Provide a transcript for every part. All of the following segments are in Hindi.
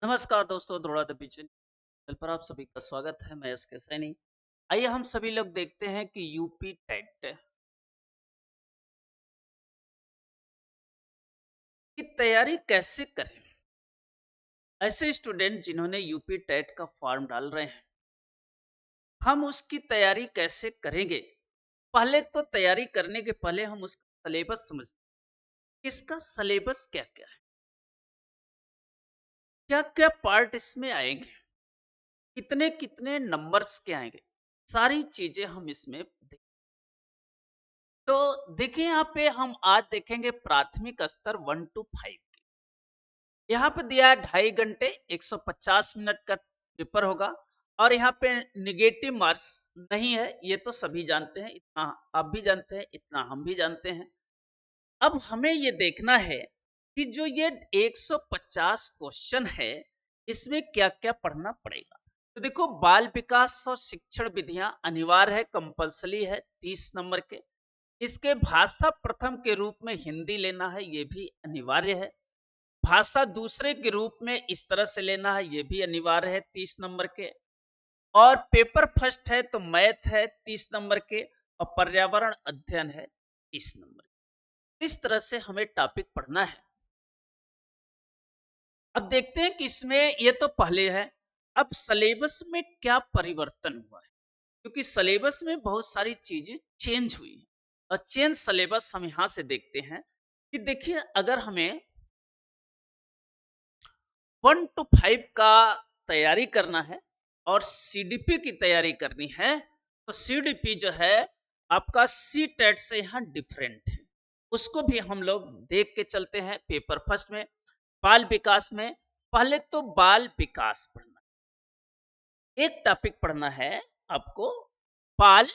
नमस्कार दोस्तों, द्रोड़ा द पिजन चैनल पर आप सभी का स्वागत है। मैं एस के सैनी। आइए हम सभी लोग देखते हैं कि यूपी टेट की तैयारी कैसे करें। ऐसे स्टूडेंट जिन्होंने यूपी टेट का फॉर्म डाल रहे हैं, हम उसकी तैयारी कैसे करेंगे। पहले तो तैयारी करने के पहले हम उसका सिलेबस समझते हैं। इसका सिलेबस क्या क्या है, क्या क्या पार्ट इसमें आएंगे, कितने कितने नंबर्स के आएंगे, सारी चीजें हम इसमें तो देखिए। यहाँ पे हम आज देखेंगे प्राथमिक स्तर 1 to 5 के। यहाँ पे दिया है 2.5 घंटे 150 मिनट का पेपर होगा। और यहाँ पे निगेटिव मार्क्स नहीं है, ये तो सभी जानते हैं, इतना आप भी जानते हैं, इतना हम भी जानते हैं। अब हमें ये देखना है कि जो ये 150 क्वेश्चन है, इसमें क्या क्या पढ़ना पड़ेगा। तो देखो, बाल विकास और शिक्षण विधियां अनिवार्य है, कंपलसरी है 30 नंबर के। इसके भाषा प्रथम के रूप में हिंदी लेना है, ये भी अनिवार्य है। भाषा दूसरे के रूप में इस तरह से लेना है, ये भी अनिवार्य है 30 नंबर के। और पेपर फर्स्ट है तो मैथ है 30 नंबर के, और पर्यावरण अध्ययन है 30 नंबर। इस तरह से हमें टॉपिक पढ़ना है। अब देखते हैं कि इसमें ये तो पहले है। अब सिलेबस में क्या परिवर्तन हुआ है, क्योंकि सिलेबस में बहुत सारी चीजें चेंज हुई हैं। और चेंज सिलेबस हम यहां से देखते हैं कि देखिए, अगर हमें 1 to 5 का तैयारी करना है और सीडीपी की तैयारी करनी है, तो सीडीपी जो है आपका सी टेट से यहाँ डिफरेंट है। उसको भी हम लोग देख के चलते हैं। पेपर फर्स्ट में बाल विकास में पहले तो बाल विकास पढ़ना, एक टॉपिक पढ़ना है आपको, बाल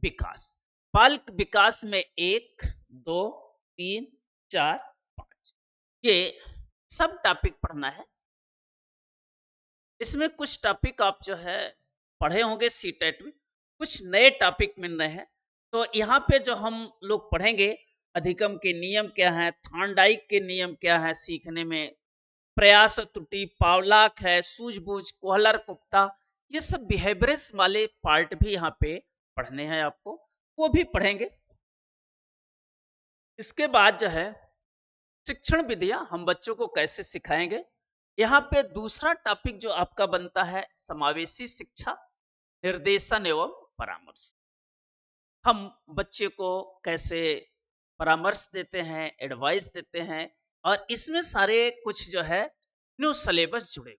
विकास। बाल विकास में 1, 2, 3, 4, 5 ये सब टॉपिक पढ़ना है। इसमें कुछ टॉपिक आप जो है पढ़े होंगे सी टेट में, कुछ नए टॉपिक मिल रहे हैं। तो यहाँ पे जो हम लोग पढ़ेंगे, अधिगम के नियम क्या है, थॉर्नडाइक के नियम क्या है सीखने में, प्रयास और त्रुटि, पावलाक है, सूझबूझ, कोहलर गुप्ता, ये सब बिहेवियर्स वाले पार्ट भी यहाँ पे पढ़ने हैं आपको, वो भी पढ़ेंगे। इसके बाद जो है शिक्षण विधियां हम बच्चों को कैसे सिखाएंगे। यहाँ पे दूसरा टॉपिक जो आपका बनता है समावेशी शिक्षा, निर्देशन एवं परामर्श। हम बच्चे को कैसे परामर्श देते हैं, एडवाइस देते हैं, और इसमें सारे कुछ जो है न्यू सिलेबस जुड़े।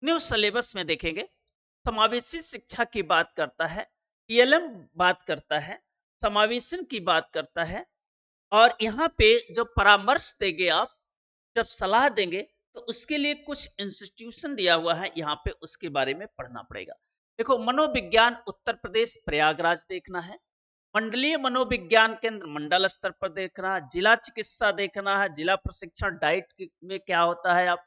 न्यू सिलेबस में देखेंगे, समावेशी शिक्षा की बात करता है, पीएलएम बात करता है, समावेशन की बात करता है। और यहाँ पे जो परामर्श देंगे आप, जब सलाह देंगे, तो उसके लिए कुछ इंस्टीट्यूशन दिया हुआ है, यहाँ पे उसके बारे में पढ़ना पड़ेगा। देखो, मनोविज्ञान उत्तर प्रदेश प्रयागराज देखना है, मंडलीय मनोविज्ञान केंद्र मंडल स्तर पर देखना है, जिला चिकित्सा देखना है, जिला प्रशिक्षण डाइट में क्या होता है, आप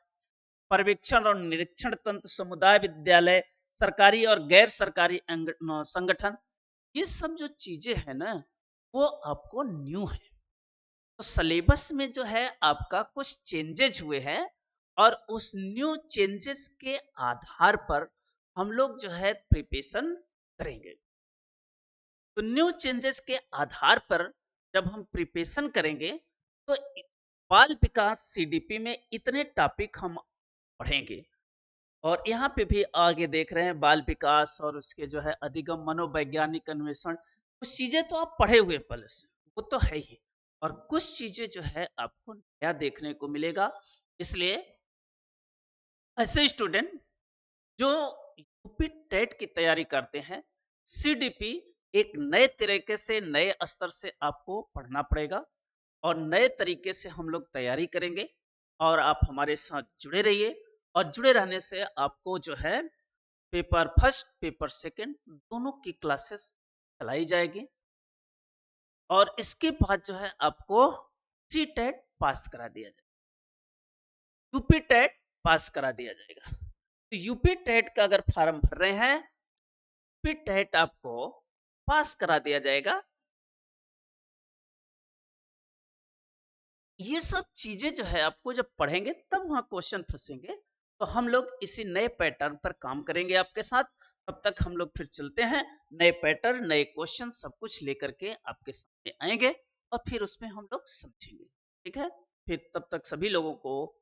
पर्यवेक्षण और निरीक्षण तंत्र, समुदाय विद्यालय, सरकारी और गैर सरकारी संगठन, ये सब जो चीजें हैं ना, वो आपको न्यू है। तो सिलेबस में जो है आपका कुछ चेंजेज हुए हैं, और उस न्यू चेंजेस के आधार पर हम लोग जो है प्रिपरेशन करेंगे। तो न्यू चेंजेस के आधार पर जब हम प्रिपरेशन करेंगे, तो बाल विकास सीडीपी में इतने टॉपिक हम पढ़ेंगे। और यहाँ पे भी आगे देख रहे हैं बाल विकास और उसके जो है अधिगम, मनोवैज्ञानिक अन्वेषण, कुछ चीजें तो आप पढ़े हुए पहले से, वो तो है ही। और कुछ चीजें जो है आपको नया देखने को मिलेगा। इसलिए ऐसे स्टूडेंट जो यूपी टेट की तैयारी करते हैं, सीडीपी एक नए तरीके से, नए स्तर से आपको पढ़ना पड़ेगा। और नए तरीके से हम लोग तैयारी करेंगे, और आप हमारे साथ जुड़े रहिए। और जुड़े रहने से आपको जो है पेपर फर्स्ट, पेपर सेकंड दोनों की क्लासेस चलाई जाएगी। और इसके बाद जो है आपको सी टेट पास करा दिया जाएगा, यूपी टेट पास करा दिया जाएगा। तो यूपी टेट का अगर फॉर्म भर रहे हैं, यूपी टेट आपको पास करा दिया जाएगा। ये सब चीजें जो है आपको जब पढ़ेंगे तब वहाँ क्वेश्चन फंसेंगे। तो हम लोग इसी नए पैटर्न पर काम करेंगे आपके साथ। तब तक हम लोग फिर चलते हैं, नए पैटर्न, नए क्वेश्चन सब कुछ लेकर के आपके सामने आएंगे और फिर उसमें हम लोग समझेंगे। ठीक है? फिर तब तक सभी लोगों को